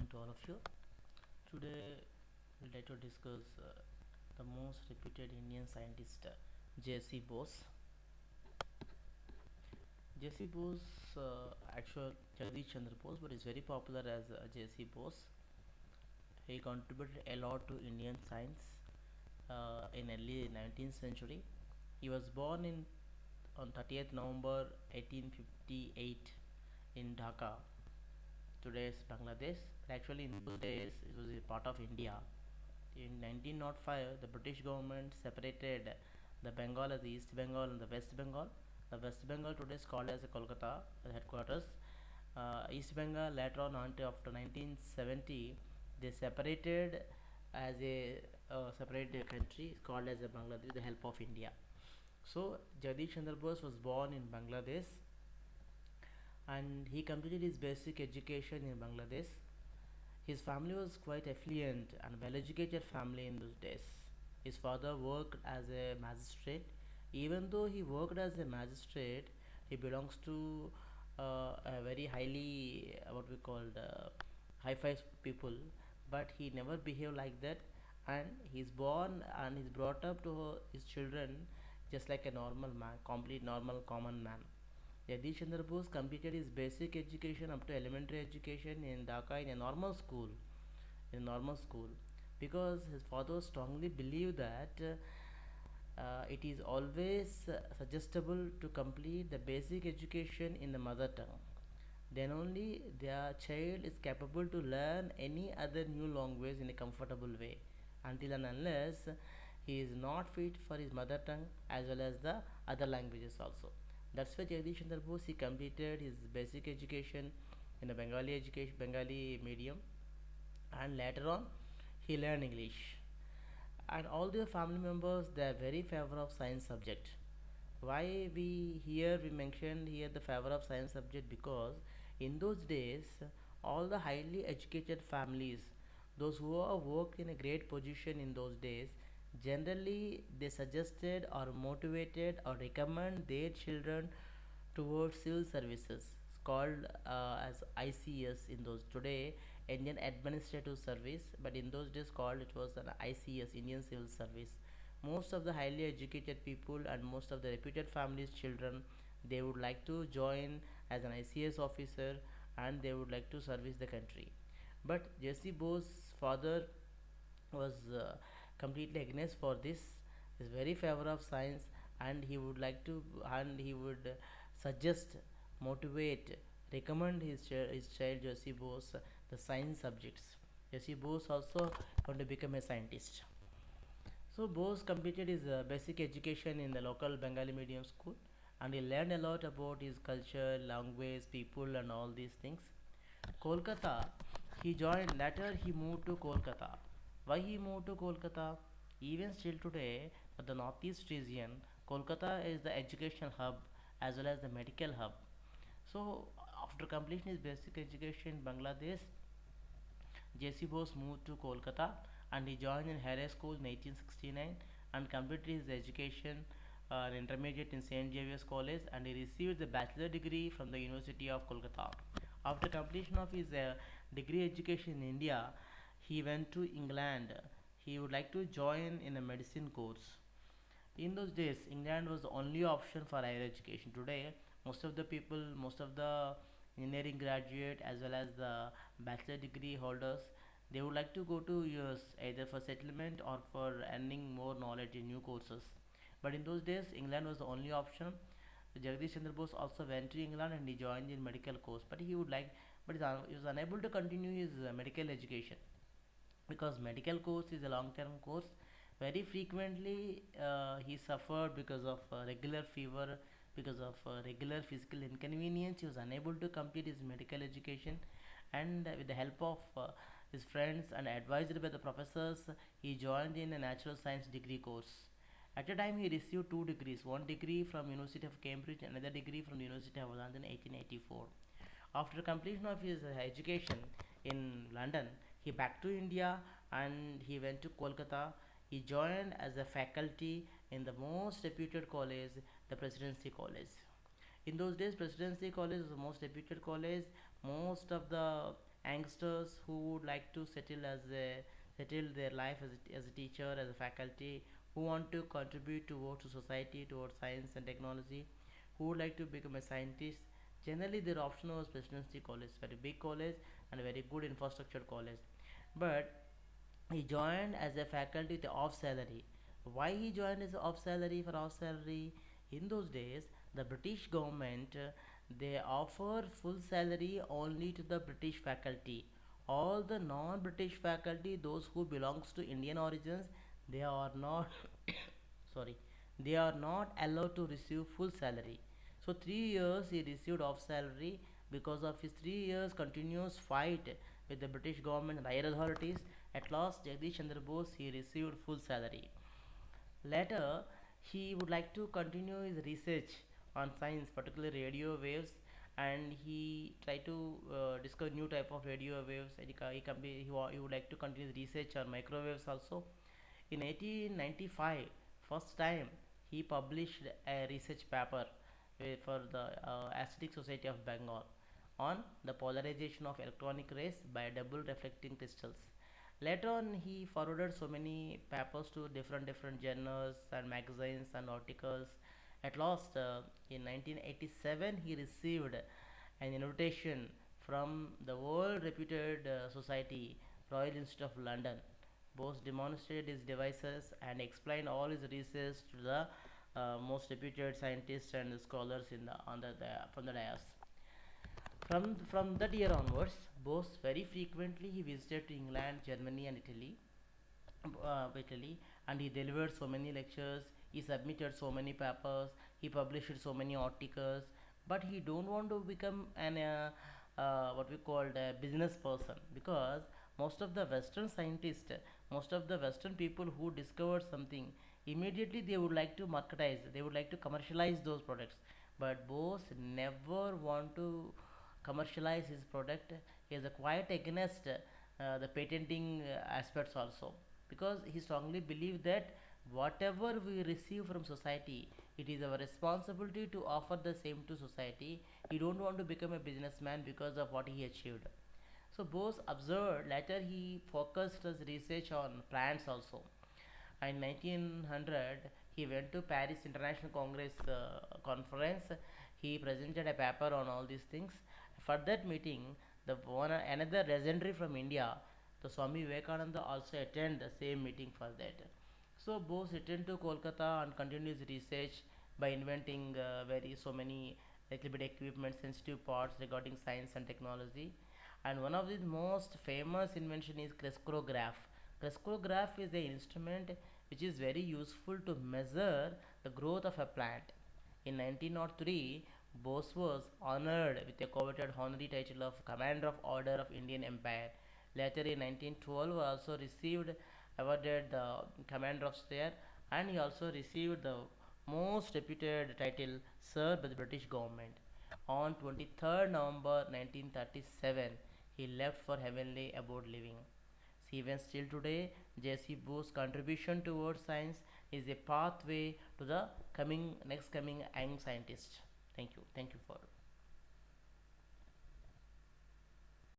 morning to all of you. Today, we'd like to discuss the most reputed Indian scientist, J.C. Bose. J.C. Bose, actual Jagdish Chandra Bose, but is very popular as J.C. Bose. He contributed a lot to Indian science in early 19th century. He was born in on 30th November 1858 in Dhaka, today's Bangladesh. But actually, in those days, it was a part of India. In 1905, the British government separated the Bengal as the East Bengal and the West Bengal. The West Bengal today is called as Kolkata, the headquarters. East Bengal later on until after 1970, they separated as a separate country called as a Bangladesh, the help of India. So Jagdish Chandra Bose was born in Bangladesh and he completed his basic education in Bangladesh. His family was quite affluent and well educated family in those days. His father worked as a magistrate. Even though he worked as a magistrate, he belongs to a very highly what we call high-fi people, but he never behaved like that. And he's born and he's brought up to his children just like a normal man, complete normal common man. Jagdish Chandra Bose completed his basic education up to elementary education in Dhaka in a normal school, because his father strongly believed that it is always suggestible to complete the basic education in the mother tongue. Then only their child is capable to learn any other new language in a comfortable way, until and unless he is not fit for his mother tongue as well as the other languages also. That's why Jagdish Chandra Bose he completed his basic education in a Bengali medium, and later on he learned English. And all their family members they are very favor of science subject. Why we mentioned here the favor of science subject, because in those days all the highly educated families, those who are worked in a great position in those days, generally they suggested or motivated or recommend their children towards civil services, called as ICS in those today Indian Administrative Service, but in those days called it was an ICS, Indian Civil Service. Most of the highly educated people and most of the reputed families children, they would like to join as an ICS officer and they would like to service the country. But Jesse Bose's father was completely against for this, is very favor of science, and he would like to and he would suggest, motivate, recommend his child Jesse Bose the science subjects. Jesse Bose also going to become a scientist. So Bose completed his basic education in the local Bengali medium school, and he learned a lot about his culture, language, people, and all these things. Kolkata, he joined. Later, he moved to Kolkata. Why he moved to Kolkata? Even still today, for the northeast region, Kolkata is the education hub as well as the medical hub. So, after completing his basic education in Bangladesh, J.C. Bose moved to Kolkata and he joined in Harrow School in 1869 and completed his education intermediate in St. Xavier's College, and he received the bachelor degree from the University of Kolkata. After completion of his degree education in India, he went to England. He would like to join in a medicine course. In those days, England was the only option for higher education. Today, most of the people, most of the engineering graduate as well as the bachelor degree holders, they would like to go to US either for settlement or for earning more knowledge in new courses. But in those days, England was the only option. Jagdish Chandra Bose also went to England and he joined in medical course, but he was unable to continue his medical education, because medical course is a long term course. Very frequently he suffered because of regular fever, because of regular physical inconvenience. He was unable to complete his medical education, and with the help of his friends and advised by the professors, he joined in a natural science degree course. At a time he received two degrees, one degree from University of Cambridge, another degree from the University of London in 1884. After completion of his education in London, he back to India and he went to Kolkata. He joined as a faculty in the most reputed college, the Presidency College. In those days, Presidency College was the most reputed college. Most of the youngsters who would like to settle their life as a teacher, as a faculty, who want to contribute towards society, towards science and technology, who would like to become a scientist. Generally, their option was Presidency College, very big college and a very good infrastructure college. But he joined as a faculty with off salary. Why he joined as off salary? For off salary, in those days the British government, they offer full salary only to the British faculty. All the non-British faculty, those who belongs to Indian origins, they are not sorry, they are not allowed to receive full salary. So 3 years he received off salary. Because of his 3 years continuous fight with the British government and higher authorities, at last Jagdish Chandra Bose he received full salary. Later, he would like to continue his research on science, particularly radio waves, and he tried to discover new type of radio waves. And he would like to continue his research on microwaves also. In 1895, first time he published a research paper for the Aesthetic Society of Bengal on the polarization of electronic rays by double reflecting crystals. Later on, he forwarded so many papers to different journals and magazines and articles. At last, in 1987, he received an invitation from the world reputed society, Royal Institute of London. Bose demonstrated his devices and explained all his research to the most reputed scientists and scholars in the on the from the dais. From that year onwards, Bose very frequently he visited to England, Germany, and Italy, and he delivered so many lectures. He submitted so many papers. He published so many articles. But he don't want to become an what we called a business person, because most of the Western scientists, most of the Western people who discovered something, immediately they would like to marketize. They would like to commercialize those products. But Bose never want to commercialize his product. He is quite against the patenting aspects also, because he strongly believed that whatever we receive from society, it is our responsibility to offer the same to society. He don't want to become a businessman because of what he achieved. So Bose observed. Later he focused his research on plants also. In 1900, he went to Paris International Congress conference. He presented a paper on all these things. For that meeting, another legendary from India, the Swami Vivekananda, also attended the same meeting for that. So Bose returned to Kolkata and continued his research by inventing very so many little bit equipment, sensitive parts regarding science and technology. And one of the most famous invention is crescograph. Crescograph is an instrument which is very useful to measure the growth of a plant. In 1903, Bose was honored with a coveted honorary title of Commander of Order of Indian Empire. Later in 1912, he also received awarded the Commander of State, and he also received the most reputed title Sir by the British government. On 23rd November 1937, he left for heavenly abode living. See, even still today, J.C. Bose's contribution towards science is a pathway to the coming next coming young scientist. Thank you. Thank you for